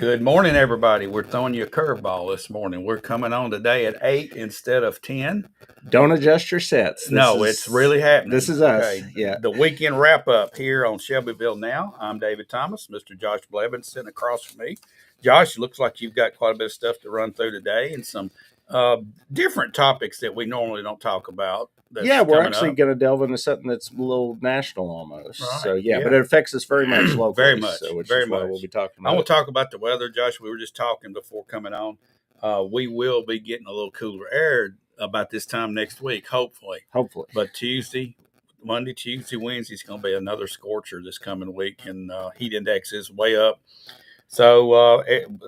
Good morning, everybody. We're throwing you a curveball this morning. We're coming on today at 8 instead of 10. Don't adjust your sets. It's really happening. This is us. Yeah. The weekend wrap up here on Shelbyville Now. I'm David Thomas. Mr. Josh Blevins sitting across from me. Josh, it looks like you've got quite a bit of stuff to run through today and some different topics that we normally don't talk about. Yeah, we're actually going to delve into something that's a little national almost. Right. So, but it affects us very much locally. Very much. So, which very is much. What we'll be talking about. I want to talk about the weather, Josh. We were just talking before coming on. We will be getting a little cooler air about this time next week, hopefully. But Monday, Tuesday, Wednesday is going to be another scorcher this coming week, and heat index is way up. So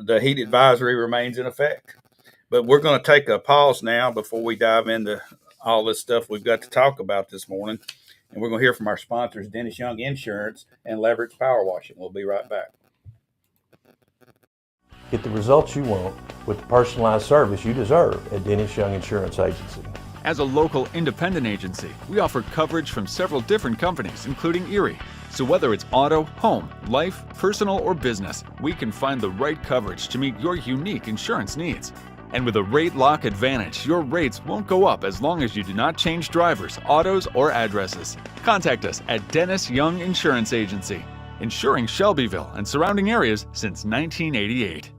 the heat advisory remains in effect. But we're going to take a pause now before we dive into all this stuff we've got to talk about this morning. And we're going to hear from our sponsors, Dennis Young Insurance and Leverage Power Washing. We'll be right back. Get the results you want with the personalized service you deserve at Dennis Young Insurance Agency. As a local independent agency, we offer coverage from several different companies, including Erie. So whether it's auto, home, life, personal, or business, we can find the right coverage to meet your unique insurance needs. And with a rate lock advantage, your rates won't go up as long as you do not change drivers, autos, or addresses. Contact us at Dennis Young Insurance Agency, insuring Shelbyville and surrounding areas since 1988.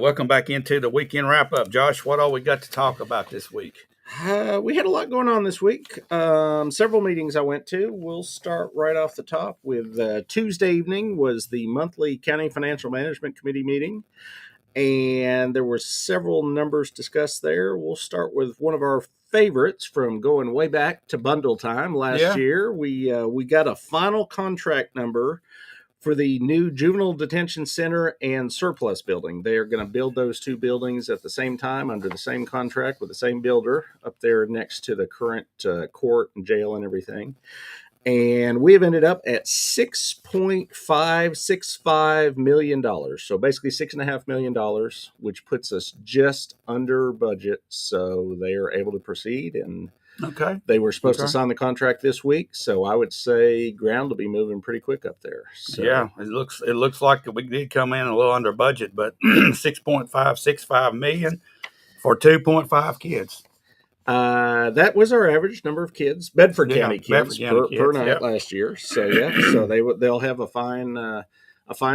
Welcome back into the weekend wrap-up. Josh, what all we got to talk about this week? We had a lot going on this week. Several meetings I went to. We'll start right off the top with Tuesday evening was the monthly County Financial Management Committee meeting, and there were several numbers discussed there. We'll start with one of our favorites from going way back to bundle time last year. We got a final contract number for the new Juvenile Detention Center and Surplus building. They are going to build those two buildings at the same time under the same contract with the same builder up there next to the current court and jail and everything. And we have ended up at $6.565 million. So basically $6.5 million, which puts us just under budget. So they are able to proceed, and they were supposed to sign the contract this week, so I would say ground will be moving pretty quick up there. So. Yeah, it looks like we did come in a little under budget, but $6.565 million for 2.5 kids. That was our average number of kids, Bedford County kids per night last year. So so they'll have a fine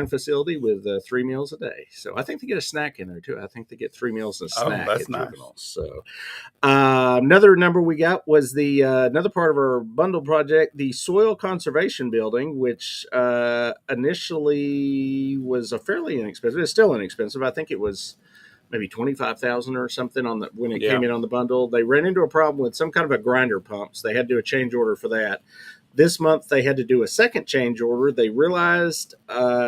facility with 3 meals a day. So I think they get a snack in there too. I think they get 3 meals and a snack at juveniles. So another number we got was the another part of our bundle project, the soil conservation building, which initially was a fairly inexpensive. It's still inexpensive. I think it was maybe $25,000 or something when it came in on the bundle. They ran into a problem with some kind of a grinder pump, so they had to do a change order for that. This month, they had to do a second change order. They realized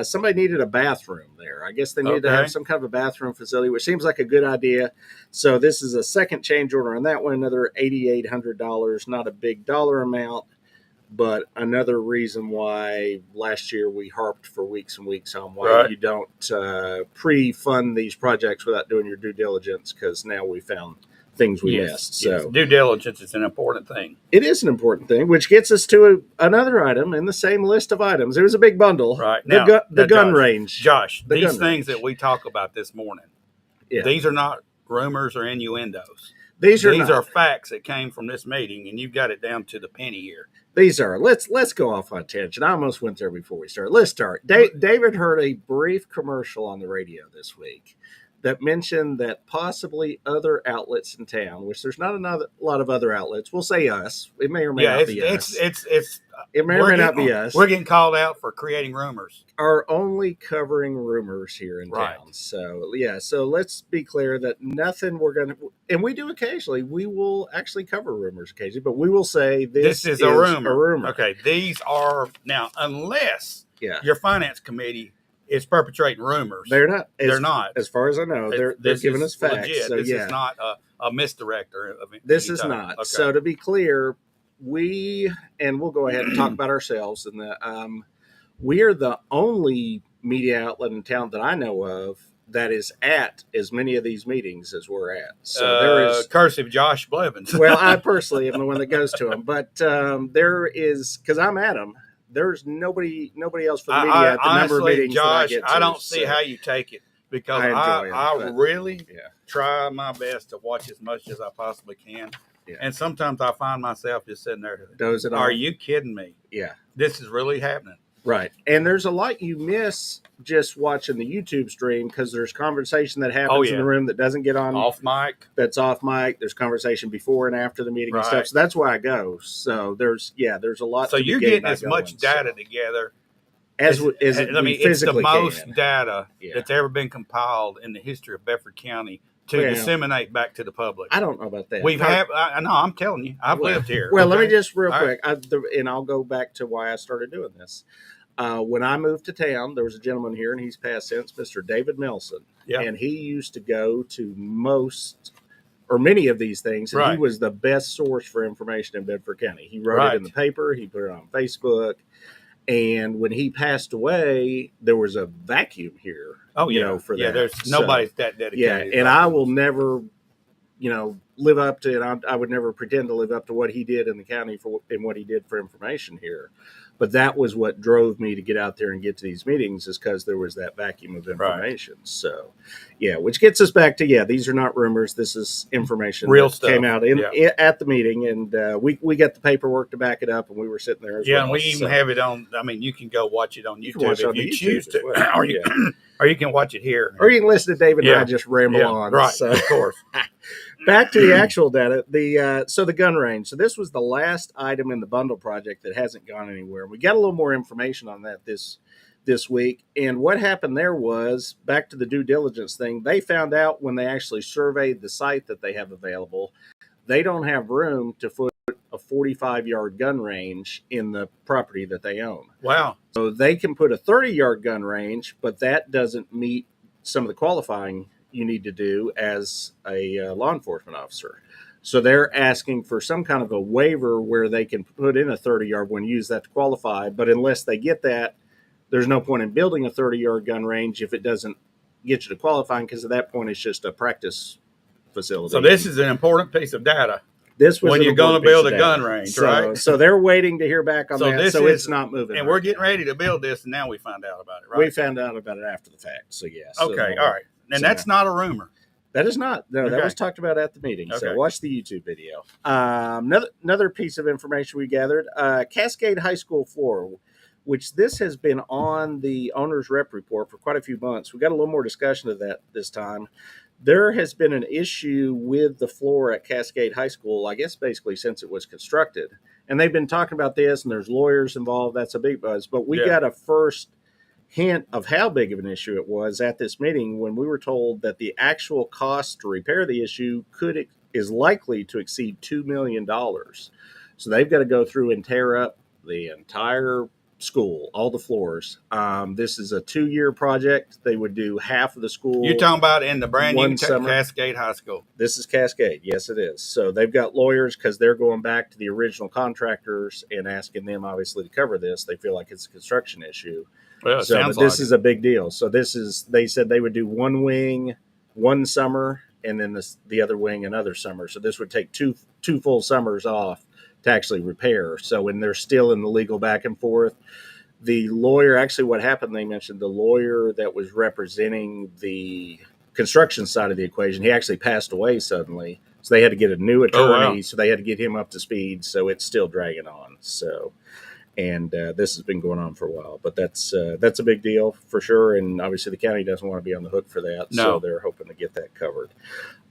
somebody needed a bathroom there. I guess they needed to have some kind of a bathroom facility, which seems like a good idea. So this is a second change order on that one, another $8,800. Not a big dollar amount, but another reason why last year we harped for weeks and weeks on why you don't pre-fund these projects without doing your due diligence, because now we found things we missed. So due diligence is an important thing. It is an important thing, which gets us to another item in the same list of items. It was a big bundle. Right. The gun range. Josh, these things that we talk about this morning, these are not rumors or innuendos. These are facts that came from this meeting, and you've got it down to the penny here. These are. Let's go off on a tangent. I almost went there before we started. Let's start. David heard a brief commercial on the radio this week that mentioned that possibly other outlets in town, which there's not a lot of other outlets. We'll say us. It may or may not be us. It may or may not be us. We're getting called out for creating rumors. Are only covering rumors here in town. So yeah, so let's be clear that nothing we're going to, and we do occasionally, we will actually cover rumors occasionally, but we will say this is a rumor. Okay, these are now, unless your finance committee is perpetrating rumors. They're not. They're not. As far as I know, they're giving us facts. Legit. So, this is not a misdirector. This is not. Okay. So to be clear, and we'll go ahead and talk about ourselves, and we are the only media outlet in town that I know of that is at as many of these meetings as we're at. So there is cursive Josh Blevins. Well, I personally am the one that goes to them, but there is, because I'm at them. There's nobody else for the media at the honestly, number of meetings Josh, that I get to. I don't see how you take it, because I really try my best to watch as much as I possibly can. Yeah. And sometimes I find myself just sitting there. Are you kidding me? Yeah. This is really happening. Right. And there's a lot you miss just watching the YouTube stream, because there's conversation that happens in the room that doesn't get on off mic. That's off mic. There's conversation before and after the meeting and stuff. So that's why I go. So there's a lot. So you're getting as much data together as it's the most data that's ever been compiled in the history of Bedford County to disseminate back to the public. I don't know about that. I know, I'm telling you, I've lived here. Well, let me just real quick, and I'll go back to why I started doing this. When I moved to town, there was a gentleman here, and he's passed since, Mr. David Melson. Yeah. And he used to go to most or many of these things, and he was the best source for information in Bedford County. He wrote it in the paper, he put it on Facebook, and when he passed away, there was a vacuum here. Oh, yeah. For that. Yeah, there's nobody's that dedicated. Yeah, and I will never, live up to it. I would never pretend to live up to what he did in the county and what he did for information here. But that was what drove me to get out there and get to these meetings, is because there was that vacuum of information. Right. So, which gets us back to, these are not rumors. This is information real that stuff came out at the meeting, and we got the paperwork to back it up, and we were sitting there as well. And we even have it on. I mean, you can go watch it on YouTube if you choose to, or you can watch it here, or you can listen to David and I just ramble on. Right, so. Of course. Back to the actual data, the gun range. So this was the last item in the bundle project that hasn't gone anywhere. We got a little more information on that this week. And what happened there was, back to the due diligence thing, they found out when they actually surveyed the site that they have available, they don't have room to put a 45-yard gun range in the property that they own. Wow. So they can put a 30-yard gun range, but that doesn't meet some of the qualifying you need to do as a law enforcement officer. So they're asking for some kind of a waiver where they can put in a 30-yard one, use that to qualify. But unless they get that, there's no point in building a 30-yard gun range if it doesn't get you to qualifying, because at that point it's just a practice facility. So this is an important piece of data. This was when you're going to build a gun range, right? So they're waiting to hear back on that. So it's not moving. And we're getting ready to build this, and now we found out about it, right? We found out about it after the fact. So yes. Okay, all right. And that's not a rumor. That is not. No, that was talked about at the meeting. Okay. So watch the YouTube video. Another piece of information we gathered, Cascade High School floor, which this has been on the owner's rep report for quite a few months. We got a little more discussion of that this time. There has been an issue with the floor at Cascade High School, I guess basically since it was constructed. And they've been talking about this, and there's lawyers involved. That's a big buzz. But we got a first hint of how big of an issue it was at this meeting, when we were told that the actual cost to repair the issue is likely to exceed $2 million. So they've got to go through and tear up the entire school, all the floors. This is a 2-year project. They would do half of the school. You're talking about in the brand new Cascade High School. This is Cascade. Yes, it is. So they've got lawyers, because they're going back to the original contractors and asking them, obviously, to cover this. They feel like it's a construction issue. Well, this is a big deal. So they said they would do one wing one summer, and then the other wing another summer. So this would take two full summers off to actually repair. So when they're still in the legal back and forth, the lawyer, actually what happened, they mentioned the lawyer that was representing the construction side of the equation, he actually passed away suddenly. So they had to get a new attorney. So they had to get him up to speed. So it's still dragging on. So, And this has been going on for a while, but that's a big deal for sure. And obviously, the county doesn't want to be on the hook for that, so they're hoping to get that covered.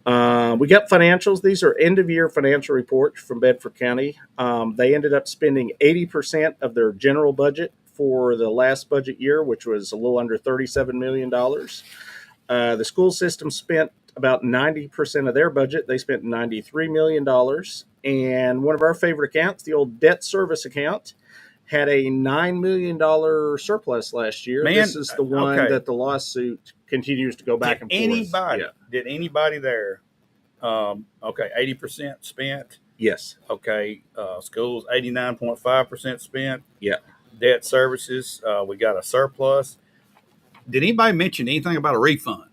We got financials. These are end-of-year financial reports from Bedford County. They ended up spending 80% of their general budget for the last budget year, which was a little under $37 million. The school system spent about 90% of their budget. They spent $93 million. And one of our favorite accounts, the old debt service account, had a $9 million surplus last year. This is the one that the lawsuit continues to go back and forth. Did anybody there? 80% spent. Yes. Okay. Schools 89.5% spent. Yeah. Debt services. We got a surplus. Did anybody mention anything about a refund?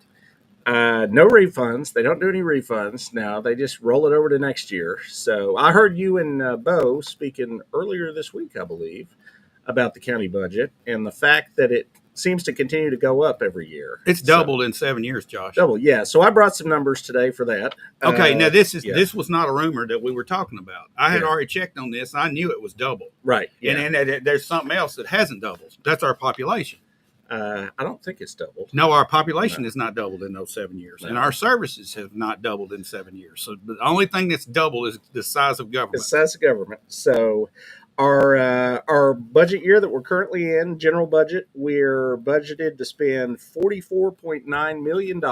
No refunds. They don't do any refunds now. They just roll it over to next year. So I heard you and Bo speaking earlier this week, I believe, about the county budget and the fact that it seems to continue to go up every year. It's doubled in 7 years, Josh. Double, yeah. So I brought some numbers today for that. Okay, now this was not a rumor that we were talking about. I had already checked on this. I knew it was double. Right. Yeah. And there's something else that hasn't doubled. That's our population. I don't think it's doubled. No, our population has not doubled in those 7 years, and our services have not doubled in 7 years. So the only thing that's doubled is the size of government. The size of government. So our budget year that we're currently in, general budget, we're budgeted to spend $44.9 million.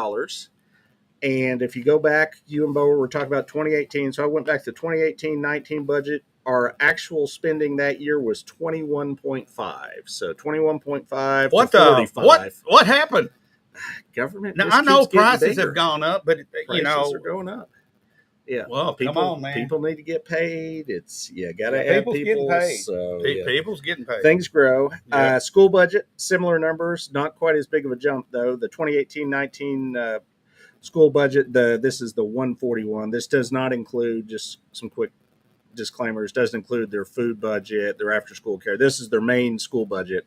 And if you go back, you and Bo were talking about 2018. So I went back to 2018-19 budget. Our actual spending that year was 21.5. So 21.5 to 45. What happened? Government. Now I know prices have gone up, but prices are going up. Yeah. Well, come on, man. People need to get paid. It's got to have people. Getting paid. So people's getting paid. Things grow. Yeah. School budget, similar numbers, not quite as big of a jump though. The 2018-19 school budget. This is the 141. This does not include, just some quick disclaimers, doesn't include their food budget, their after school care. This is their main school budget.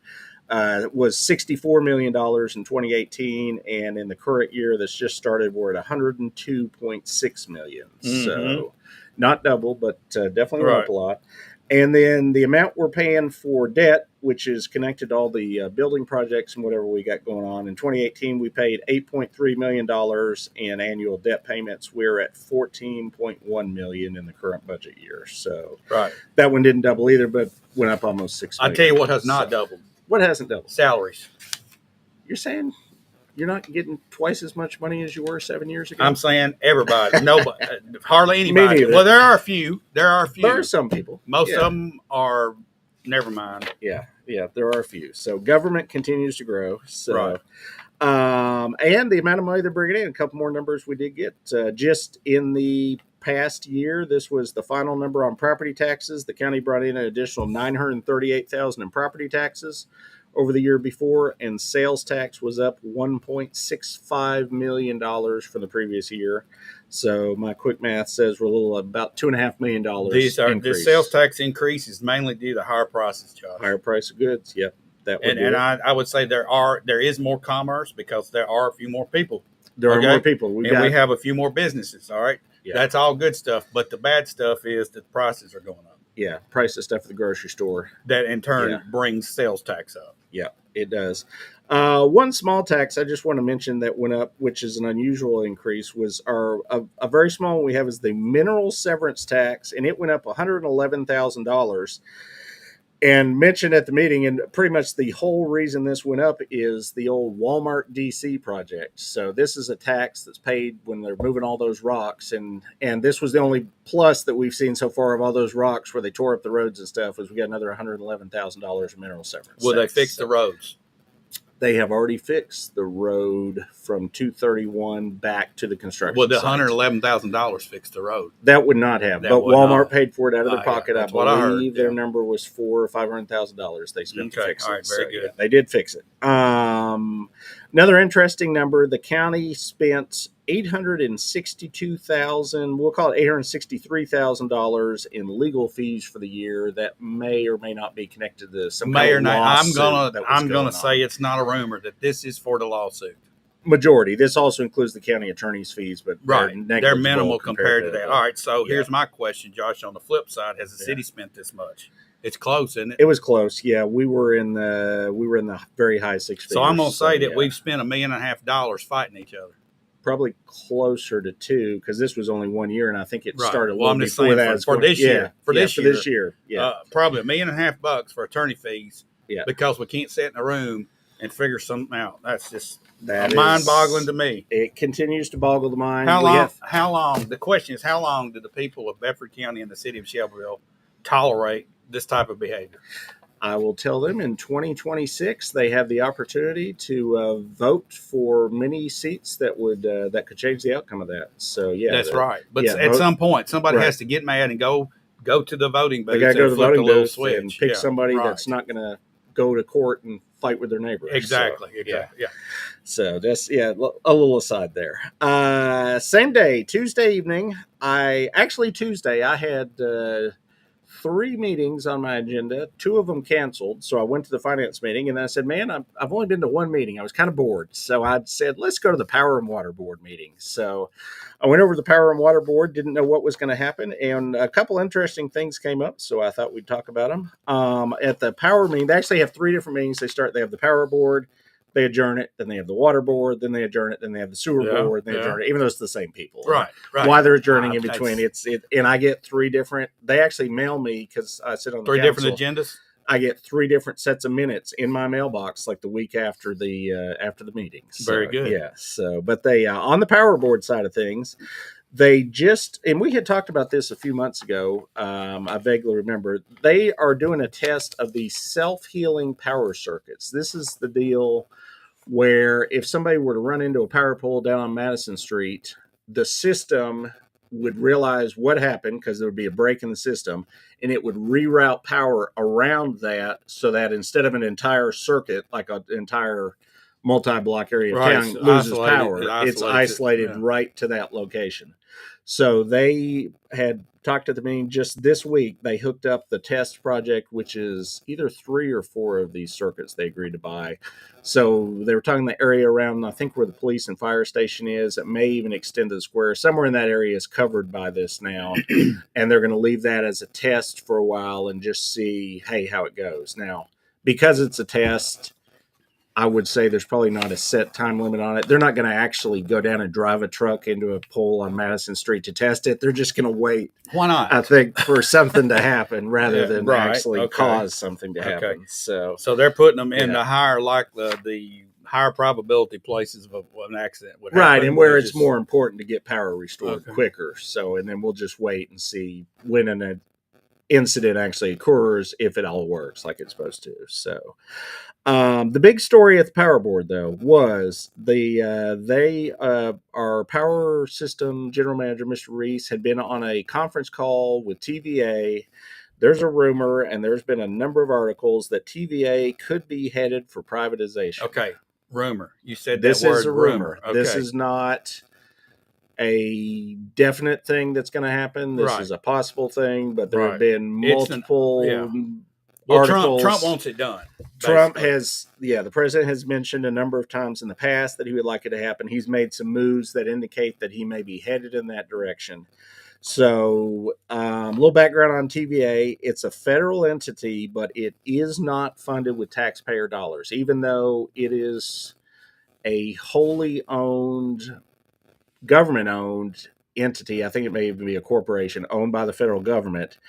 It was $64 million in 2018, and in the current year that's just started, we're at $102.6 million. Mm-hmm. So not double, but definitely up a lot. And then the amount we're paying for debt, which is connected to all the building projects and whatever we got going on. In 2018, we paid $8.3 million in annual debt payments. We're at $14.1 million in the current budget year. So that one didn't double either, but went up almost $6 million. I'll tell you what has not doubled. What hasn't doubled? Salaries. You're saying you're not getting twice as much money as you were 7 years ago? I'm saying everybody. Nobody. Hardly anybody. Well, there are a few. There are some people. Most of them are, never mind. Yeah, there are a few. So government continues to grow. So, and the amount of money they're bringing in, a couple more numbers we did get. Just in the past year, this was the final number on property taxes. The county brought in an additional $938,000 in property taxes over the year before, and sales tax was up $1.65 million from the previous year. So my quick math says we're about $2.5 million. The sales tax increase is mainly due to higher prices, Josh. Higher price of goods. Yep. I would say there is more commerce because there are a few more people. There are more people. We have a few more businesses. All right. Yeah. That's all good stuff. But the bad stuff is that the prices are going up. Yeah. Price of stuff at the grocery store. That in turn brings sales tax up. Yeah, it does. One small tax I just want to mention that went up, which is an unusual increase, was a very small one we have is the mineral severance tax, and it went up $111,000. And mentioned at the meeting, and pretty much the whole reason this went up is the old Walmart DC project. So this is a tax that's paid when they're moving all those rocks, and this was the only plus that we've seen so far of all those rocks where they tore up the roads and stuff. Was we got another $111,000 in mineral severance. Will they fix the roads? They have already fixed the road from 231 back to the construction. Well, the $111,000 fixed the road. That would not have, but Walmart paid for it out of their pocket. I believe their number was $400,000 or $500,000 they spent to fix it. All right, very good. Yeah, they did fix it. Another interesting number: the county spent $862,000. We'll call it $863,000 in legal fees for the year. That may or may not be connected to some. May or not. I'm gonna say it's not a rumor that this is for the lawsuit. majority. This also includes the county attorney's fees, but they're minimal compared to that. All right, so yeah. Here's my question, Josh. On the flip side, has the city spent this much? It's close, isn't it? It was close. Yeah, we were in the very high six figures. So I'm gonna say that we've spent $1.5 million fighting each other. Probably closer to 2 because this was only 1 year, and I think it started. Well, I'm just saying for this year. For this year, probably $1.5 million for attorney fees. Yeah, because we can't sit in a room and figure something out. That's just mind-boggling to me. It continues to boggle the mind. How long? The question is, how long do the people of Bedford County and the city of Shelbyville tolerate this type of behavior? I will tell them in 2026 they have the opportunity to vote for many seats that could change the outcome of that. So that's right. But at some point, somebody has to get mad and go to the voting booth. They got to go to the voting booth and pick somebody right. that's not going to go to court and fight with their neighbors. Exactly. Yeah. So that's a little aside there. Same day, Tuesday evening. I had 3 meetings on my agenda. 2 of them canceled. So I went to the finance meeting and I said, man, I've only been to 1 meeting. I was kind of bored. So I said, let's go to the Power and Water Board meeting. So I went over to the Power and Water Board, didn't know what was going to happen. And a couple interesting things came up. So I thought we'd talk about them. At the Power meeting, they actually have 3 different meetings. They have the Power Board, they adjourn it, then they have the Water Board, then they adjourn it, then they have the Sewer Board, then they adjourn it, even though it's the same people. Right. Why they're adjourning in between. And I get 3 different, they actually mail me, because I sit on the 3 council, different agendas? I get 3 different sets of minutes in my mailbox, like the week after the meeting. So, very good. Yeah. So, but they, on the Power Board side of things, they just, and we had talked about this a few months ago. I vaguely remember they are doing a test of the self-healing power circuits. This is the deal where if somebody were to run into a power pole down on Madison Street, the system would realize what happened because there would be a break in the system, and it would reroute power around that so that instead of an entire circuit, like an entire multi-block area of town loses power, it's isolated right to that location. So they had talked at the meeting just this week. They hooked up the test project, which is either 3 or 4 of these circuits they agreed to buy. So they were talking the area around, I think, where the police and fire station is. It may even extend to the square. Somewhere in that area is covered by this now. And they're going to leave that as a test for a while and just see, hey, how it goes. Now, because it's a test, I would say there's probably not a set time limit on it. They're not going to actually go down and drive a truck into a pole on Madison Street to test it. They're just going to wait. Why not? I think for something to happen rather than actually cause something to happen. So they're putting them in the higher, like the higher probability places of an accident would happen. Right, and where it's more important to get power restored quicker. So, and then we'll just wait and see when an incident actually occurs, if it all works like it's supposed to. So the big story at the Power Board, though, was our power system general manager, Mr. Reese, had been on a conference call with TVA. There's a rumor, and there's been a number of articles that TVA could be headed for privatization. Okay, rumor. You said this that word, is a rumor. Okay. This is not a definite thing that's going to happen. This is a possible thing, but there have been multiple articles. Trump wants it done. Trump has, the president has mentioned a number of times in the past that he would like it to happen. He's made some moves that indicate that he may be headed in that direction. So a little background on TVA. It's a federal entity, but it is not funded with taxpayer dollars, even though it is a wholly owned, government-owned entity. I think it may even be a corporation owned by the federal government.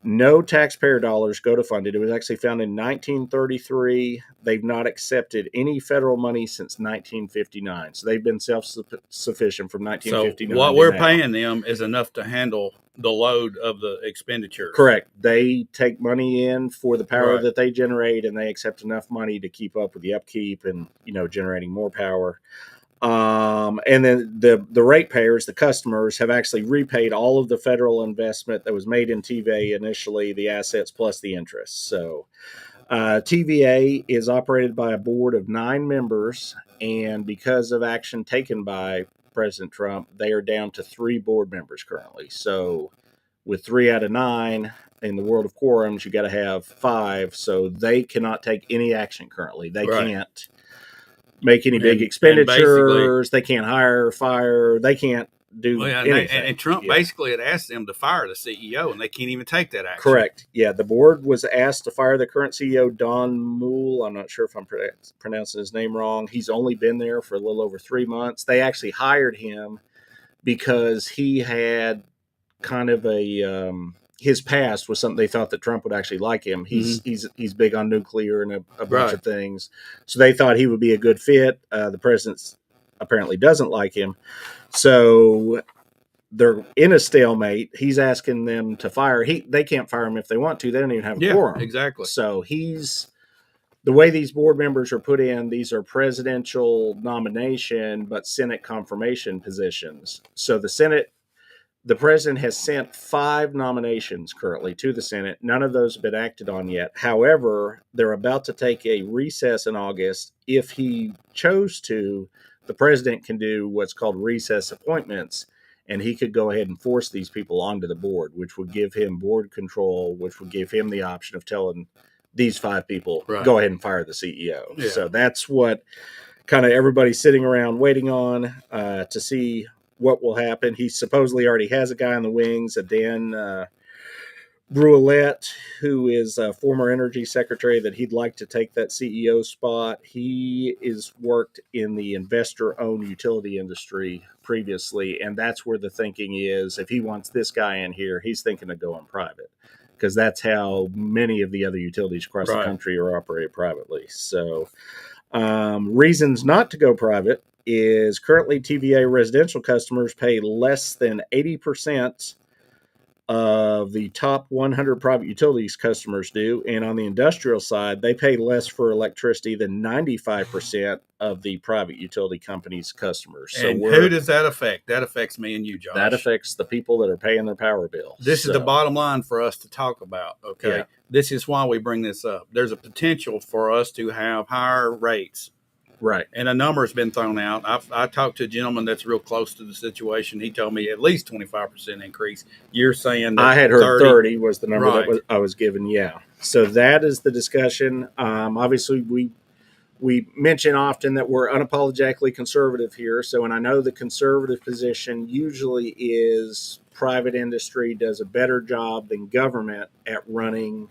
No taxpayer dollars go to fund it. It was actually founded in 1933. They've not accepted any federal money since 1959. So they've been self-sufficient from 1959. So what we're paying them is enough to handle the load of the expenditure. Correct. They take money in for the power that they generate, and they accept enough money to keep up with the upkeep and, generating more power. And then the ratepayers, the customers, have actually repaid all of the federal investment that was made in TVA initially, the assets plus the interest. So TVA is operated by a board of 9 members, and because of action taken by President Trump, they are down to 3 board members currently. So with 3 out of 9 in the world of quorums, you got to have 5. So they cannot take any action currently. They can't. make any big expenditures. They can't hire, fire. They can't do anything. And Trump basically had asked them to fire the CEO, and they can't even take that action. Correct. Yeah, the board was asked to fire the current CEO, Don Moule. I'm not sure if I'm pronouncing his name wrong. He's only been there for a little over 3 months. They actually hired him because he had kind of a his past was something they thought that Trump would actually like him. He's big on nuclear and a bunch of things, so they thought he would be a good fit. The president apparently doesn't like him. So they're in a stalemate. He's asking them to fire. They can't fire him if they want to. They don't even have a quorum. Exactly. So the way these board members are put in, these are presidential nomination, but Senate confirmation positions. So the president has sent 5 nominations currently to the Senate. None of those have been acted on yet. However, they're about to take a recess in August. If he chose to, the president can do what's called recess appointments, and he could go ahead and force these people onto the board, which would give him board control, which would give him the option of telling these 5 people, go ahead and fire the CEO. Yeah. So that's what kind of everybody's sitting around waiting on to see what will happen. He supposedly already has a guy in the wings, a Dan Bruillet, who is a former energy secretary, that he'd like to take that CEO spot. He is worked in the investor-owned utility industry previously, and that's where the thinking is. If he wants this guy in here, he's thinking of going private, because that's how many of the other utilities across the country are operated privately. So reasons not to go private is currently TVA residential customers pay less than 80% of the top 100 private utilities customers do. And on the industrial side, they pay less for electricity than 95% of the private utility companies' customers. So and who does that affect? That affects me and you, Josh. That affects the people that are paying their power bill. This is the bottom line for us to talk about, okay? Yeah. This is why we bring this up. There's a potential for us to have higher rates. Right. And a number has been thrown out. I talked to a gentleman that's real close to the situation. He told me at least 25% increase. You're saying that I had heard 30 was the number that I was given. Yeah. So that is the discussion. Obviously, we mention often that we're unapologetically conservative here. So, and I know the conservative position usually is private industry does a better job than government at running.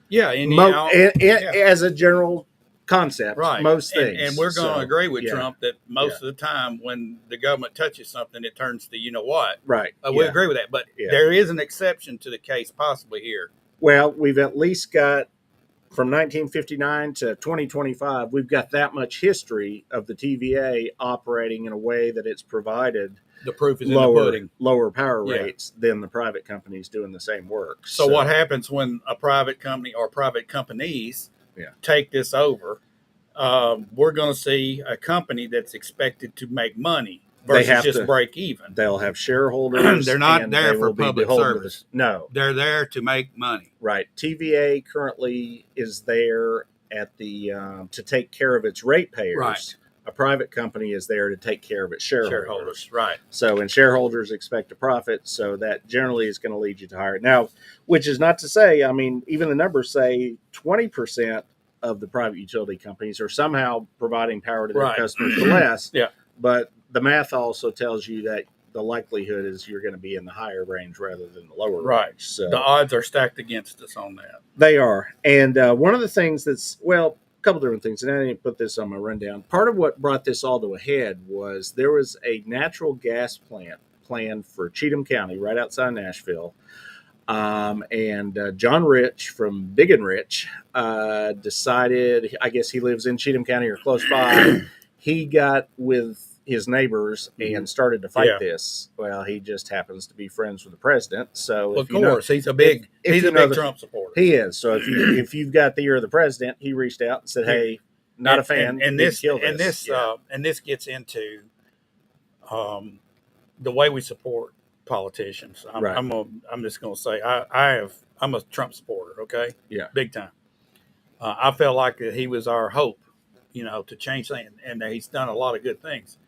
Yeah. As a general concept, most things. And we're going to agree with Trump that most of the time when the government touches something, it turns to, you know what? Right. We agree with that. But there is an exception to the case possibly here. Well, we've at least got from 1959 to 2025, we've got that much history of the TVA operating in a way that it's provided the proof is in the pudding. Lower power rates than the private companies doing the same work. So what happens when a private company or private companies take this over? We're going to see a company that's expected to make money versus just break even. They'll have shareholders. They're not there for public service. No. They're there to make money. Right. TVA currently is there at the to take care of its ratepayers. Right. A private company is there to take care of its shareholders. Right. So, and shareholders expect a profit, so that generally is going to lead you to higher. Now, which is not to say, I mean, even the numbers say 20% of the private utility companies are somehow providing power to their customers for less. Yeah. But the math also tells you that the likelihood is you're going to be in the higher range rather than the lower range. So the odds are stacked against us on that. They are. And one of the things that's, well, a couple different things, and I didn't put this on my rundown. Part of what brought this all to a head was there was a natural gas plant planned for Cheatham County right outside Nashville. And John Rich from Big and Rich decided, I guess he lives in Cheatham County or close by. He got with his neighbors and started to fight this. Well, he just happens to be friends with the president. So of course, he's a big Trump supporter. He is. So if you've got the ear of the president, he reached out and said, "Hey, not a fan." And this gets into the way we support politicians. I'm just going to say I'm a Trump supporter. Okay. Yeah. Big time. I felt like he was our hope, to change things, and he's done a lot of good things.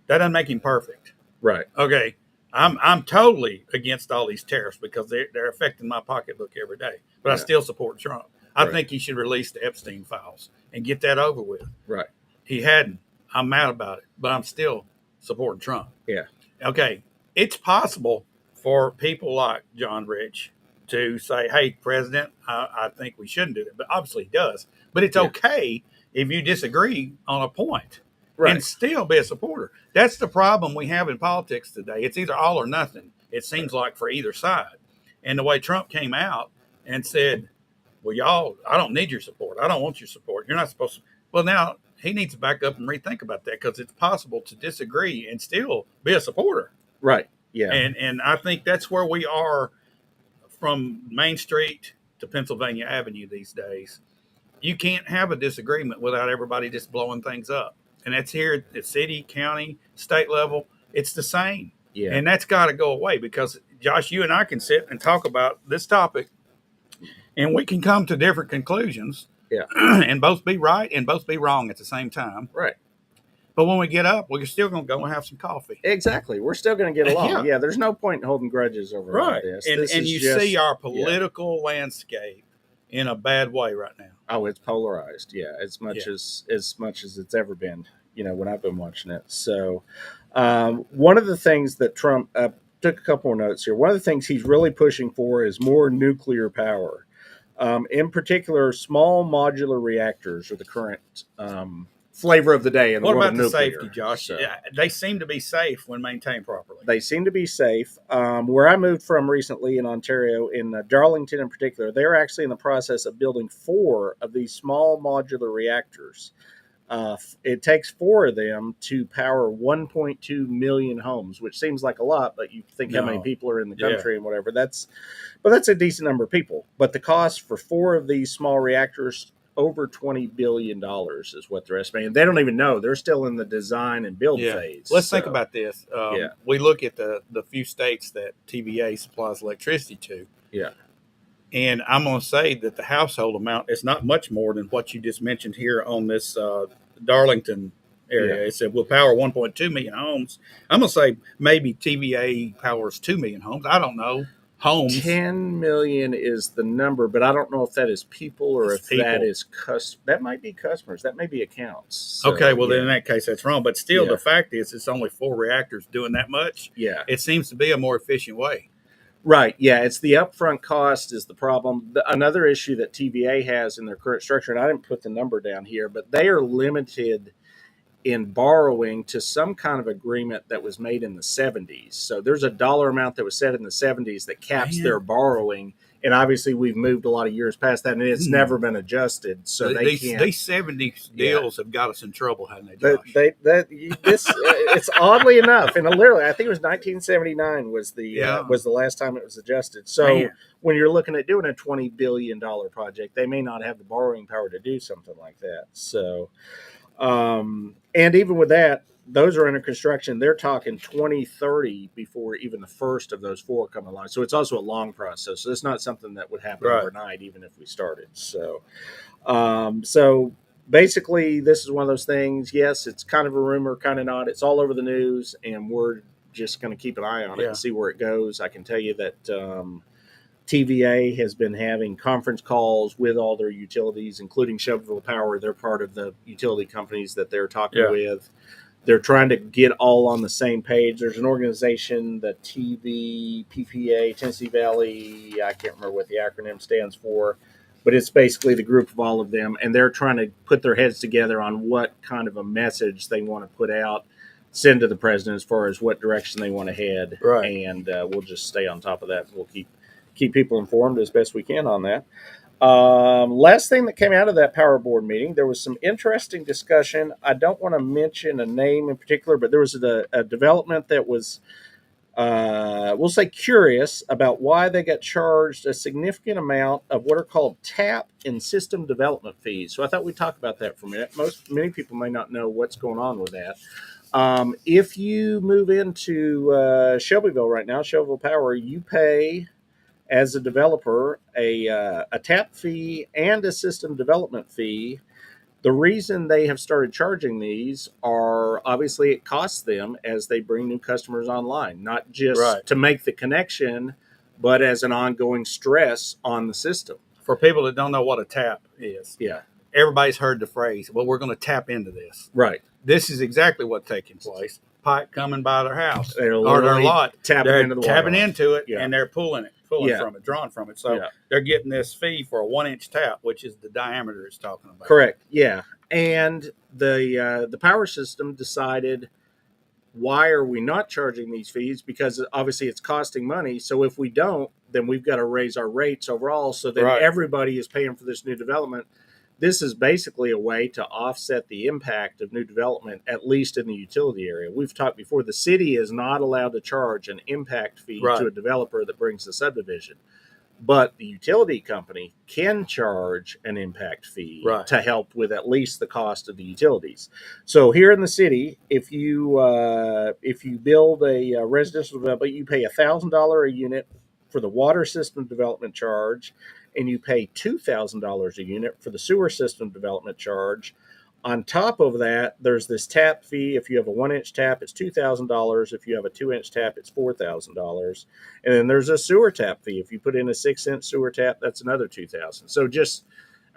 That doesn't make him perfect. Right. Okay. I'm totally against all these tariffs because they're affecting my pocketbook every day. But I still support Trump. I think he should release the Epstein files and get that over with. Right. He hadn't. I'm mad about it, but I'm still supporting Trump. Yeah. Okay. It's possible for people like John Rich to say, hey, President, I think we shouldn't do it. But obviously he does. But it's okay if you disagree on a point and still be a supporter. That's the problem we have in politics today. It's either all or nothing, it seems like, for either side. And the way Trump came out and said, well, y'all, I don't need your support. I don't want your support. You're not supposed to. Well, now he needs to back up and rethink about that, because it's possible to disagree and still be a supporter. Right. Yeah. And I think that's where we are from Main Street to Pennsylvania Avenue these days. You can't have a disagreement without everybody just blowing things up. And that's here at the city, county, state level. It's the same. Yeah. And that's got to go away, because, Josh, you and I can sit and talk about this topic and we can come to different conclusions. Yeah. And both be right and both be wrong at the same time. Right. But when we get up, we're still going to go and have some coffee. Exactly. We're still going to get along. Yeah. There's no point in holding grudges over all this. And you see our political landscape in a bad way right now. Oh, it's polarized. Yeah. As much as it's ever been, when I've been watching it. So one of the things that Trump took a couple more notes here. One of the things he's really pushing for is more nuclear power. In particular, small modular reactors are the current flavor of the day in the world of nuclear. What about the safety, Josh? So, they seem to be safe when maintained properly. They seem to be safe. Where I moved from recently in Ontario, in Darlington in particular, they're actually in the process of building 4 of these small modular reactors. It takes 4 of them to power 1.2 million homes, which seems like a lot, but you think how many people are in the country and whatever. That's a decent number of people. But the cost for 4 of these small reactors, over $20 billion is what they're estimating. They don't even know. They're still in the design and build phase. Let's think about this. We look at the few states that TVA supplies electricity to. Yeah. And I'm going to say that the household amount is not much more than what you just mentioned here on this Darlington area. Yeah. It said we'll power 1.2 million homes. I'm going to say maybe TVA powers 2 million homes. I don't know. Homes. 10 million is the number, but I don't know if that is people or if that is that might be customers. That may be accounts. So, okay, well, then in that case, that's wrong. But still, the fact is it's only 4 reactors doing that much. Yeah. It seems to be a more efficient way. Right. Yeah. It's the upfront cost is the problem. Another issue that TVA has in their current structure, and I didn't put the number down here, but they are limited in borrowing to some kind of agreement that was made in the 70s. So there's a dollar amount that was set in the 70s that caps their borrowing. And obviously we've moved a lot of years past that, and it's never been adjusted. So these 70s deals have got us in trouble, haven't they, Josh? It's oddly enough, and literally, I think it was 1979 was the last time it was adjusted. So when you're looking at doing a $20 billion project, they may not have the borrowing power to do something like that. So, and even with that, those are under construction. They're talking 2030 before even the first of those 4 come along. So it's also a long process. So it's not something that would happen overnight, even if we started. So, so basically, this is one of those things. Yes, it's kind of a rumor, kind of not. It's all over the news, and we're just going to keep an eye on it and see where it goes. I can tell you that TVA has been having conference calls with all their utilities, including Shelbyville Power. They're part of the utility companies that they're talking with. They're trying to get all on the same page. There's an organization, the TVPPA, Tennessee Valley, I can't remember what the acronym stands for, but it's basically the group of all of them, and they're trying to put their heads together on what kind of a message they want to put out, send to the president as far as what direction they want to head. Right. And we'll just stay on top of that. We'll keep people informed as best we can on that. Last thing that came out of that power board meeting, there was some interesting discussion. I don't want to mention a name in particular, but there was a development that was, we'll say, curious about why they got charged a significant amount of what are called TAP and system development fees. So I thought we'd talk about that for a minute. Many people may not know what's going on with that. If you move into Shelbyville right now, Shelbyville Power, you pay, as a developer, a TAP fee and a system development fee. The reason they have started charging these are obviously it costs them as they bring new customers online, not just to make the connection, but as an ongoing stress on the system. For people that don't know what a TAP is. Yeah. everybody's heard the phrase, well, we're going to tap into this. Right. This is exactly what's taking place. Pipe coming by their house They're or their lot. tapping they're into the tapping water. into it, Yeah. and they're pulling from it, drawing from it. So they're getting this fee for a 1-inch tap, which is the diameter it's talking about. Correct. Yeah. And the power system decided, why are we not charging these fees? Because obviously it's costing money. So if we don't, then we've got to raise our rates overall so that everybody is paying for this new development. This is basically a way to offset the impact of new development, at least in the utility area. We've talked before, the city is not allowed to charge an impact fee to a developer that brings the subdivision. But the utility company can charge an impact fee to help with at least the cost of the utilities. So here in the city, if you build a residential development, you pay $1,000 a unit for the water system development charge, and you pay $2,000 a unit for the sewer system development charge. On top of that, there's this tap fee. If you have a 1-inch tap, it's $2,000. If you have a 2-inch tap, it's $4,000. And then there's a sewer tap fee. If you put in a 6-inch sewer tap, that's another $2,000. So just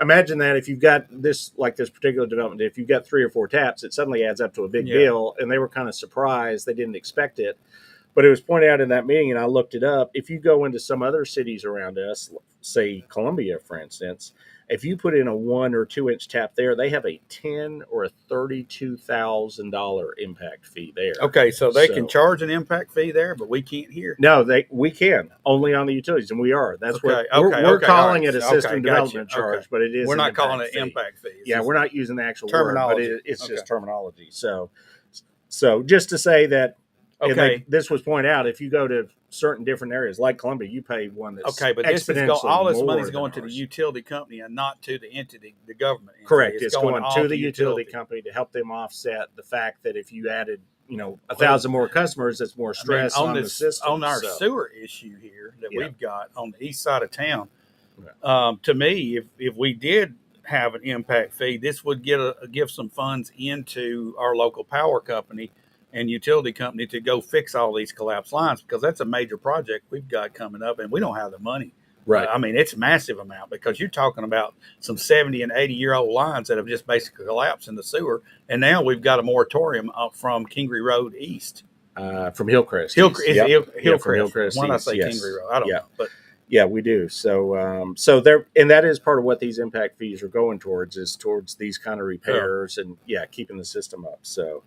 imagine that if you've got this, like this particular development, if you've got 3 or 4 taps, it suddenly adds up to a big bill. And they were kind of surprised. They didn't expect it. But it was pointed out in that meeting, and I looked it up. If you go into some other cities around us, say Columbia, for instance, if you put in a 1 or 2-inch tap there, they have a $10,000 or a $32,000 impact fee there. Okay, so they can charge an impact fee there, but we can't here. No, we can only on the utilities, and we are. That's what we're calling it a system development charge, but it is. We're not calling it impact fee. Yeah, we're not using the actual terminology, word, but it's just terminology. So just to say that. Okay, this was pointed out. If you go to certain different areas like Columbia, you pay one that's but this is all this money is going to the utility company and not to the entity, the government entity. Correct. It's going to the utility company to help them offset the fact that if you added, 1,000 more customers, it's more stress on the system. On our sewer issue here that we've got on the east side of town, to me, if we did have an impact fee, this would give some funds into our local power company and utility company to go fix all these collapsed lines, because that's a major project we've got coming up, and we don't have the money. Right. I mean, it's a massive amount, because you're talking about some 70 and 80-year-old lines that have just basically collapsed in the sewer, and now we've got a moratorium up from Kingery Road east. From Hillcrest. Hillcrest. From Hillcrest. Why did I say Kingery Road? I don't know. But yeah, we do. So there, and that is part of what these impact fees are going towards, is towards these kind of repairs and keeping the system up. So.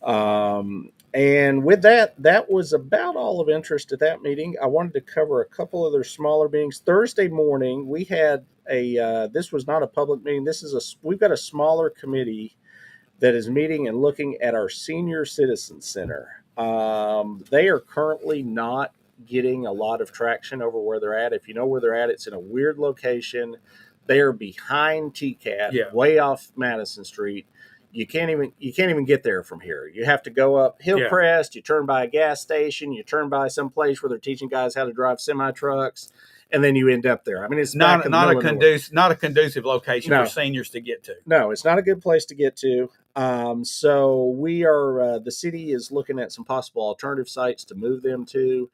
And with that was about all of interest at that meeting. I wanted to cover a couple other smaller meetings. Thursday morning, we had this was not a public meeting. We've got a smaller committee that is meeting and looking at our senior citizen center. They are currently not getting a lot of traction over where they're at. If you know where they're at, it's in a weird location. They are behind TCAT, way off Madison Street. You can't even get there from here. You have to go up Hillcrest. You turn by a gas station. You turn by some place where they're teaching guys how to drive semi trucks, and then you end up there. I mean, it's not a conducive location for seniors to get to. No, it's not a good place to get to. So we are. The city is looking at some possible alternative sites to move them to.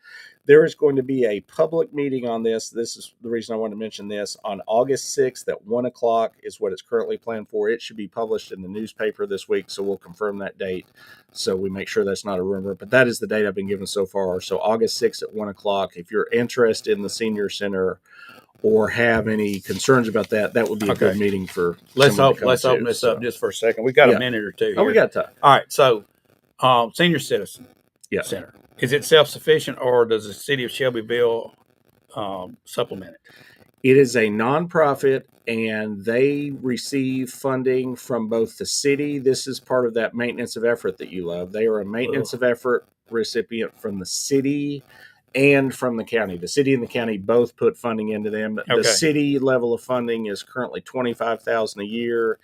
There is going to be a public meeting on this. This is the reason I wanted to mention this. On August 6th at 1:00 is what it's currently planned for. It should be published in the newspaper this week, so we'll confirm that date. So we make sure that's not a rumor, but that is the date I've been given so far. So August 6th at 1:00. If you're interested in the senior center or have any concerns about that, that would be a good meeting for. Let's open this up just for a second. We've got a minute or two here. Oh, we got time. All right. So, senior citizen center. Is it self-sufficient, or does the city of Shelbyville supplement it? It is a nonprofit, and they receive funding from both the city. This is part of that maintenance of effort that you love. They are a maintenance of effort recipient from the city and from the county. The city and the county both put funding into them. Okay. The city level of funding is currently $25,000 a year.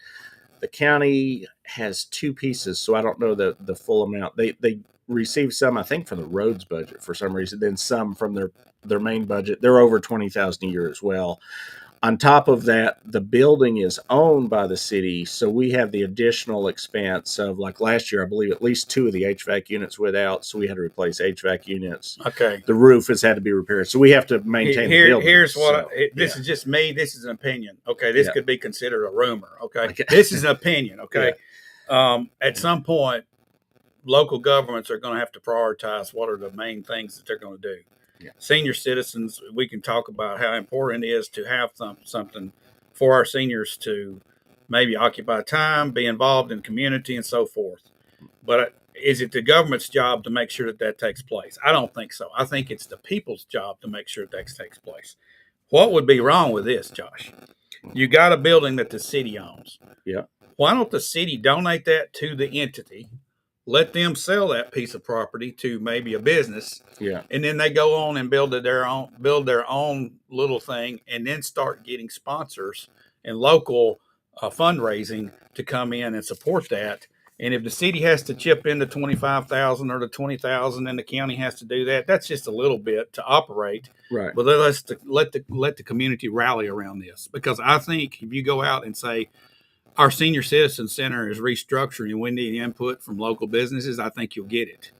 The county has 2 pieces, so I don't know the full amount. They receive some, I think, from the roads budget for some reason, then some from their main budget. They're over $20,000 a year as well. On top of that, the building is owned by the city, so we have the additional expense of, like last year, I believe at least 2 of the HVAC units went out, so we had to replace HVAC units. Okay. The roof has had to be repaired, so we have to maintain the building. Here's what so, this is just me. This is an opinion. Okay, this could be considered a rumor. Okay, Okay. This is an opinion. Okay, at some point, local governments are going to have to prioritize what are the main things that they're going to do. Yeah. Senior citizens, we can talk about how important it is to have something for our seniors to maybe occupy time, be involved in community, and so forth. But is it the government's job to make sure that takes place? I don't think so. I think it's the people's job to make sure that takes place. What would be wrong with this, Josh? You got a building that the city owns. Yeah. Why don't the city donate that to the entity? Let them sell that piece of property to maybe a business, and then they go on and build their own little thing, and then start getting sponsors and local fundraising to come in and support that. And if the city has to chip in the $25,000 or the $20,000, and the county has to do that, that's just a little bit to operate. Right. But let's let the community rally around this, because I think if you go out and say, our senior citizen center is restructuring and we need input from local businesses, I think you'll get it.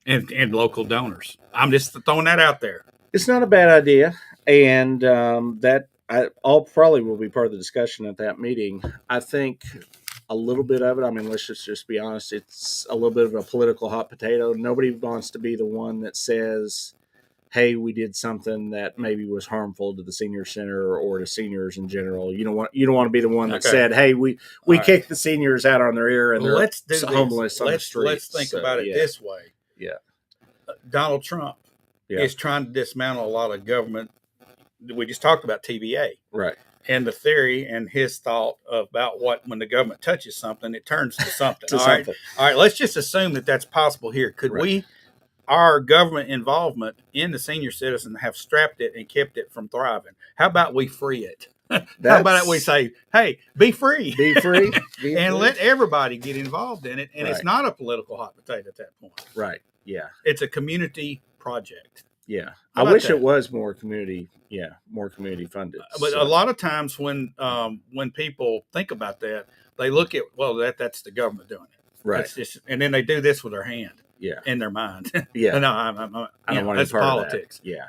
And local donors. I'm just throwing that out there. It's not a bad idea. And that all probably will be part of the discussion at that meeting. I think a little bit of it, I mean, let's just be honest, it's a little bit of a political hot potato. Nobody wants to be the one that says, hey, we did something that maybe was harmful to the senior center or to seniors in general. You don't want to be the one that said, hey, we kicked the seniors out on their ear and they're homeless on the street. Let's think about it this way. Yeah. Donald Trump is trying to dismantle a lot of government. We just talked about TVA. Right. And the theory and his thought about what, when the government touches something, it turns to something. All right. Let's just assume that that's possible here. Could we, our government involvement in the senior citizen, have strapped it and kept it from thriving? How about we free it? How about we say, hey, be free. Be free. And let everybody get involved in it. And it's not a political hot potato at that point. Right. Yeah. It's a community project. Yeah. I wish it was more community funded. But a lot of times when people think about that, they look at, well, that's the government doing it. Right. And then they do this with their hand. Yeah. In their mind. Yeah. No, I don't want that's to be part politics. Of that. Yeah.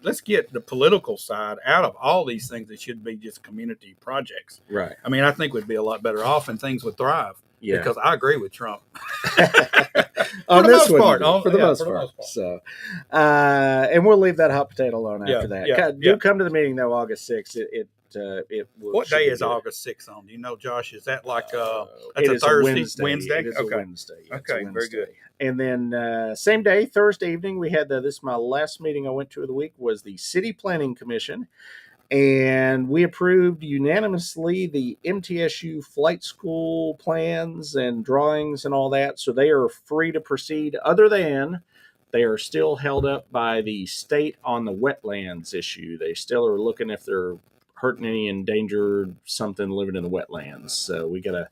Let's get the political side out of all these things that should be just community projects. Right. I mean, I think we'd be a lot better off and things would thrive. Yeah. Because I agree with Trump. On this one, for the most part. So, and we'll leave that hot potato alone after that. Do come to the meeting though, August 6th. It will. What day is August 6th on? Do you know, Josh? Is that like that's a Thursday, Wednesday? It is a Wednesday. Okay, very good. And then same day, Thursday evening, we had this is my last meeting I went to of the week, was the City Planning Commission. And we approved unanimously the MTSU flight school plans and drawings and all that. So they are free to proceed, other than they are still held up by the state on the wetlands issue. They still are looking if they're hurting any endangered something living in the wetlands. So we got to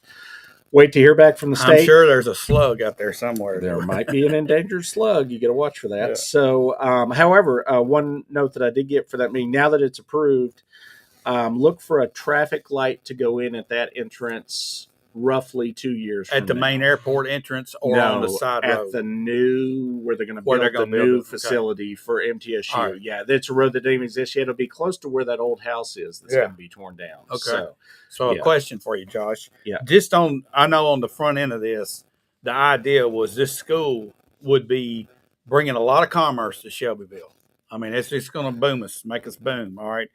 wait to hear back from the state. I'm sure there's a slug out there somewhere. There might be an endangered slug. You got to watch for that. Yeah. So, however, one note that I did get for that meeting, now that it's approved, look for a traffic light to go in at that entrance roughly 2 years at the main airport entrance, or on the side at road? The new, where they're going to build the new facility for MTSU. Right. Yeah, that's a road that didn't even exist yet. It'll be close to where that old house is that's going to be torn down. Okay. So a question for you, Josh. Yeah. I know on the front end of this, the idea was this school would be bringing a lot of commerce to Shelbyville. I mean, it's just going to boom us, make us boom. All right.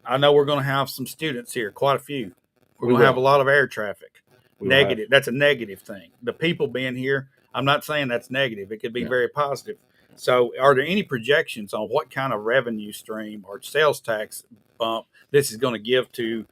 I know we're going to have some students here, quite a few. We're going to have a lot of air traffic. Negative. That's a negative thing. The people being here, I'm not saying that's negative. It could be very positive. So are there any projections on what kind of revenue stream or sales tax bump this is going to give to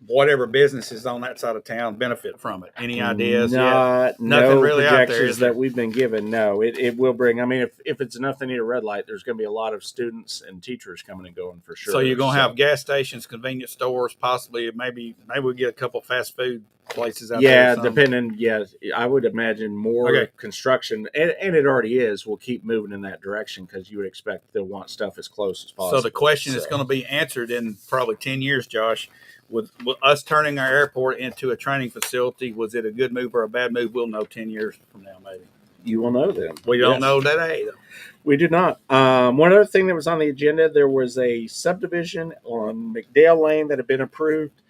whatever businesses on that side of town benefit from it? Any ideas? Nothing really out there that we've been given. No, it will bring. I mean, if it's enough to need a red light, there's going to be a lot of students and teachers coming and going for sure. So you're going to have gas stations, convenience stores, possibly maybe we'll get a couple fast food places out there. Yeah, depending. Yeah, I would imagine more construction, and it already is, will keep moving in that direction because you would expect they'll want stuff as close as possible. So the question is going to be answered in probably 10 years, Josh. With us turning our airport into a training facility, was it a good move or a bad move? We'll know 10 years from now, maybe. You will know them. We don't know today, though. We do not. One other thing that was on the agenda, there was a subdivision on McDale Lane that had been approved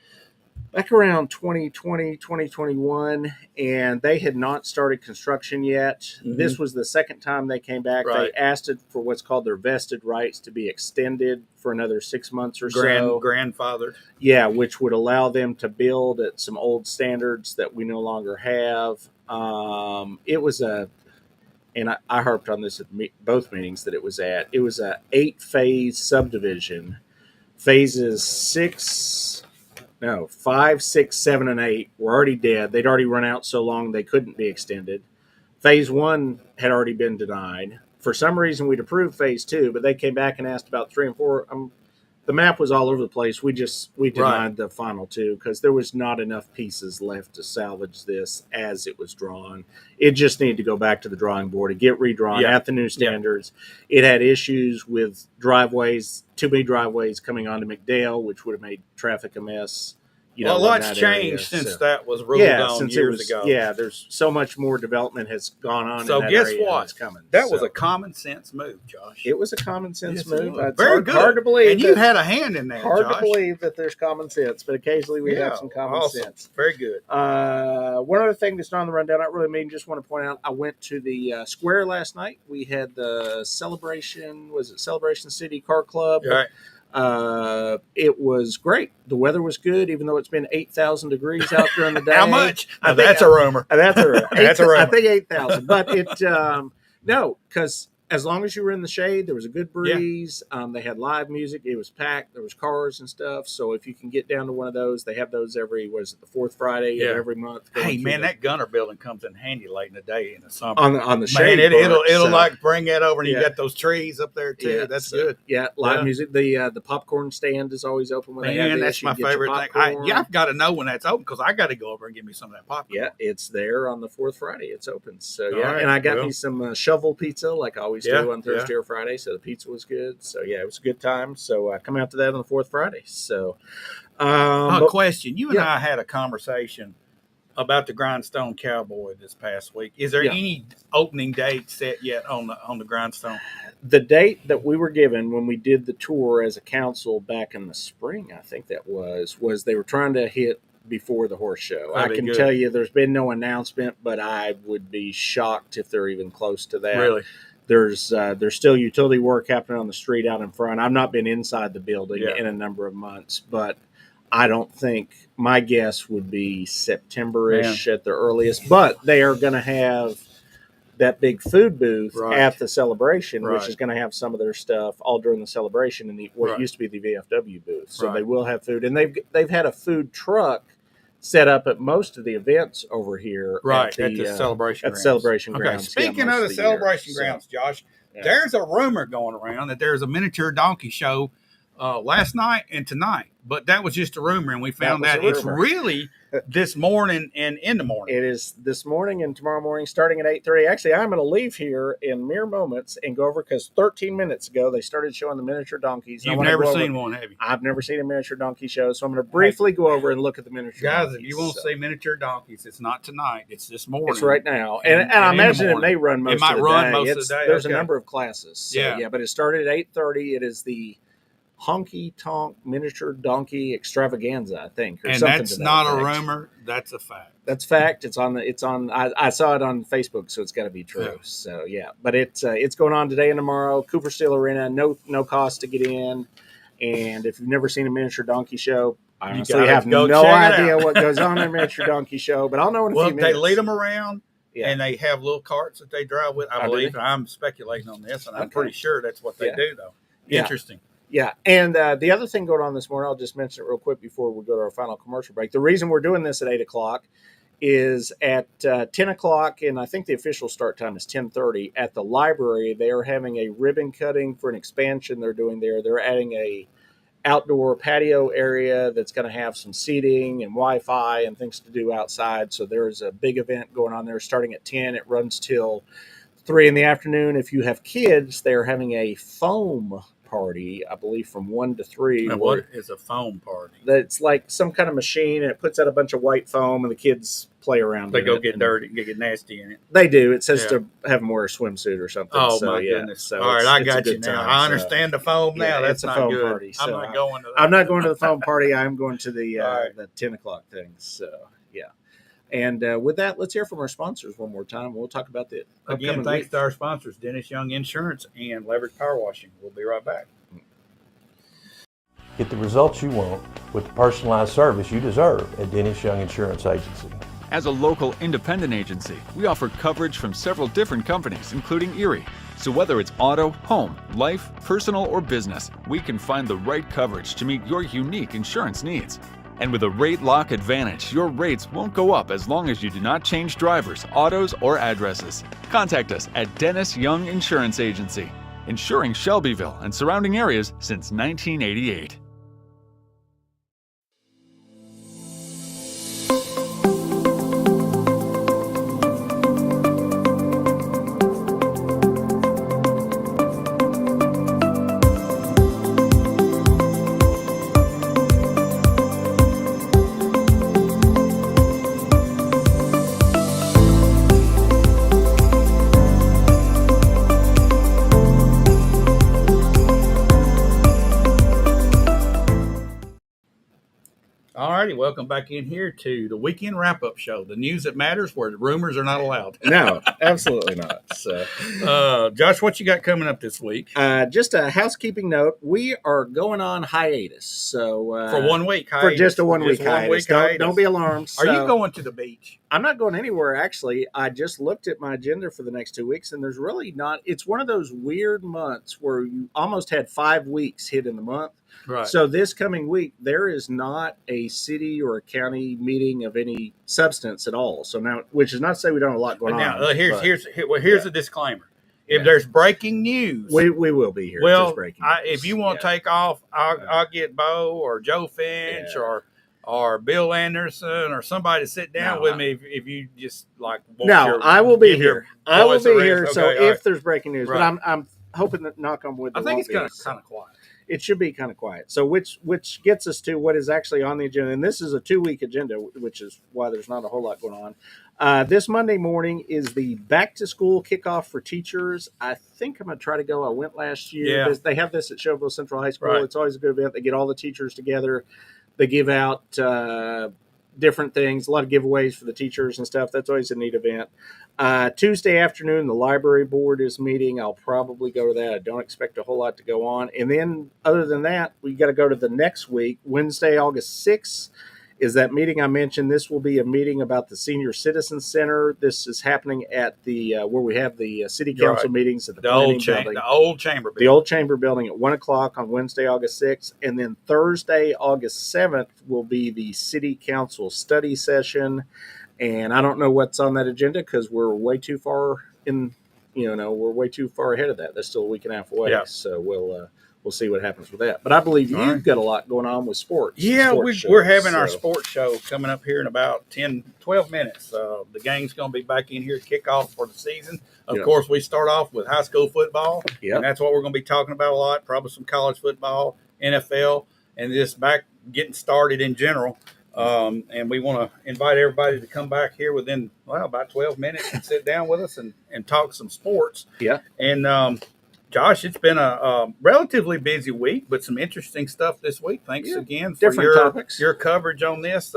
back around 2020, 2021, and they had not started construction yet. Mm-hmm. This was the second time they came back. Right. They asked it for what's called their vested rights to be extended for another 6 months or so. Grandfathered. Yeah, which would allow them to build at some old standards that we no longer have. It was and I harped on this at both meetings that it was at. It was a 8-phase subdivision. Phases 5, 6, 7, and 8 were already dead. They'd already run out so long they couldn't be extended. Phase 1 had already been denied. For some reason, we'd approved Phase 2, but they came back and asked about 3 and 4. The map was all over the place. We denied the final 2 because there was not enough pieces left to salvage this as it was drawn. It just needed to go back to the drawing board and get redrawn at the new standards. It had issues with driveways, too many driveways coming onto McDale, which would have made traffic a mess. A lot's changed since that was ruled on years ago. Yeah, there's so much more development has gone on. So in that guess area what? That was a common sense move, Josh. It was a common sense move. It's very good. Hard to believe. And you had a hand in that, Hard Josh. to believe that there's common sense, but occasionally we have some common sense. Very good. One other thing that's not on the rundown, not really mean, just want to point out, I went to the square last night. We had the Celebration City Car Club? Right. It was great. The weather was good, even though it's been 8,000 degrees out during the day. How much? That's a rumor. That's a rumor. That's a rumor. I think 8,000. But no, because as long as you were in the shade, there was a good breeze. Yeah. They had live music. It was packed. There was cars and stuff. So if you can get down to one of those, they have those every, the fourth Friday of every month. Hey, man, that Gunner building comes in handy late in the day in the summer. On the shade. Man, it'll like bring that over, and you got those trees up there too. Yeah, that's good. Yeah, live music. The popcorn stand is always open when they have this. That's my favorite thing. I've got to know when that's open because I got to go over and get me some of that popcorn. Yeah, it's there on the fourth Friday. It's open. So and I got me some shovel pizza like I always do on Thursday or Friday. So the pizza was good. So it was a good time. So come out to that on the fourth Friday. So question. You and I had a conversation about the Grindstone Cowboy this past week. Is there any opening date set yet on the Grindstone? The date that we were given when we did the tour as a council back in the spring, I think that was they were trying to hit before the horse show. I can tell you there's been no announcement, but I would be shocked if they're even close to that. Really? There's still utility work happening on the street out in front. I've not been inside the building in a number of months, but I don't think, my guess would be September-ish at the earliest. But they are going to have that big food booth at the celebration, which is going to have some of their stuff all during the celebration in what used to be the VFW booth. So they will have food, and they've had a food truck set up at most of the events over here. Right, at the celebration grounds. Celebration grounds. Speaking of the celebration grounds, Josh, there's a rumor going around that there's a miniature donkey show last night and tonight. But that was just a rumor, and we found that it's really this morning and in the morning. It is this morning and tomorrow morning starting at 8:30. Actually, I'm going to leave here in mere moments and go over because 13 minutes ago they started showing the miniature donkeys. You've never seen one, have you? I've never seen a miniature donkey show, so I'm going to briefly go over and look at the miniature donkeys. Guys, if you want to see miniature donkeys, it's not tonight. It's this morning. It's right now. And I imagine it may run most of the day. It might run most of the day. There's a number of classes. So, but it started at 8:30. It is the Honky Tonk Miniature Donkey Extravaganza, I think. And that's not a rumor. That's a fact. That's fact. It's on. I saw it on Facebook, so it's got to be true. Yeah. So but it's going on today and tomorrow. Cooper Steel Arena, no cost to get in. And if you've never seen a miniature donkey show, I honestly have no idea what goes on in a miniature donkey show. But I'll know in a few minutes. They lead them around. Yeah. And they have little carts that they drive with. I believe. I'm speculating on this, and I'm pretty sure that's what they do, though. Interesting. Yeah, and the other thing going on this morning, I'll just mention it real quick before we go to our final commercial break. The reason we're doing this at 8 o'clock is at 10 o'clock, and I think the official start time is 10:30, at the library. They are having a ribbon cutting for an expansion they're doing there. They're adding outdoor patio area that's going to have some seating and Wi-Fi and things to do outside. So there's a big event going on there starting at 10. It runs till 3 in the afternoon. If you have kids, they're having a foam party, I believe, from 1 to 3. And what is a foam party? That's like some kind of machine, and it puts out a bunch of white foam, and the kids play around. They go get dirty, get nasty in it. They do. It says to have them wear a swimsuit or something. Oh, so, my goodness! So all right, I got you now. I understand the foam now. That's a not foam good. party. So I'm not going to that. I'm not going to the foam party. I'm going to the 10 o'clock thing. So yeah. And with that, let's hear from our sponsors one more time. We'll talk about the again. Thanks to our sponsors, Dennis Young Insurance and Leverage Power Washing. We'll be right back. Get the results you want with the personalized service you deserve at Dennis Young Insurance Agency. As a local independent agency, we offer coverage from several different companies, including Erie. So whether it's auto, home, life, personal, or business, we can find the right coverage to meet your unique insurance needs. And with a rate lock advantage, your rates won't go up as long as you do not change drivers, autos, or addresses. Contact us at Dennis Young Insurance Agency, insuring Shelbyville and surrounding areas since 1988. Alrighty, welcome back in here to the weekend wrap-up show, the news that matters, where the rumors are not allowed. No, absolutely not. So, Josh, what you got coming up this week? Just a housekeeping note: we are going on hiatus. So for 1 week, for just a 1 week hiatus. Don't be alarmed. Are you going to the beach? I'm not going anywhere. Actually, I just looked at my agenda for the next 2 weeks, and there's really not. It's one of those weird months where you almost had 5 weeks hit in the month. Right. So this coming week, there is not a city or a county meeting of any substance at all. So now, which is not to say we don't have a lot going on. Now, here's a disclaimer. If there's breaking news, we will be here. Well, if you want to take off, I'll get Bo or Joe Finch or Bill Anderson or somebody to sit down with me if you just like. I will be here. I will be here. Okay, so if there's breaking news, but I'm hoping that knock on wood. I think it's kind of quiet. It should be kind of quiet. So which gets us to what is actually on the agenda. And this is a 2-week agenda, which is why there's not a whole lot going on. This Monday morning is the back to school kickoff for teachers. I think I'm going to try to go. I went last year. Yeah. They have this at Shelbyville Central High School. Right. It's always a good event. They get all the teachers together. They give out different things, a lot of giveaways for the teachers and stuff. That's always a neat event. Tuesday afternoon, the library board is meeting. I'll probably go to that. I don't expect a whole lot to go on. And then other than that, we got to go to the next week. Wednesday, August 6th is that meeting I mentioned. This will be a meeting about the Senior Citizen Center. This is happening at the where we have the city council meetings at the old chamber building. The old chamber building at 1 o'clock on Wednesday, August 6th. And then Thursday, August 7th will be the city council study session. And I don't know what's on that agenda because we're way too far in, we're way too far ahead of that. That's still a week and a half away. Yeah. So we'll see what happens with that. But I believe you've got a lot going on with sports. Yeah, we're having our sports show coming up here in about 10, 12 minutes. The gang's going to be back in here to kick off for the season. Of course, we start off with high school football. Yeah. And that's what we're going to be talking about a lot, probably some college football, NFL, and just back getting started in general. And we want to invite everybody to come back here within, about 12 minutes and sit down with us and talk some sports. Yeah. And, Josh, it's been a relatively busy week, but some interesting stuff this week. Thanks again for your coverage on this.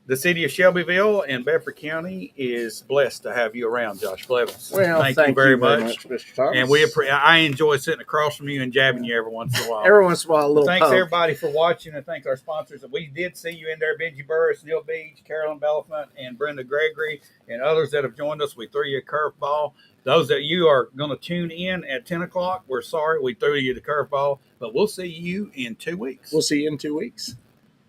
The city of Shelbyville and Bedford County is blessed to have you around, Josh Blevins. Well, thank you very much, Mr. Thomas. And I enjoy sitting across from you and jabbing you every once in a while. Every once in a while, a little Thanks, poke. Everybody, for watching, and thanks our sponsors. We did see you in there, Benji Burris, Neil Beach, Carolyn Bellefonte, and Brenda Gregory, and others that have joined us. We threw you a curveball. Those that you are going to tune in at 10 o'clock, we're sorry we threw you the curveball, but we'll see you in 2 weeks. We'll see you in 2 weeks.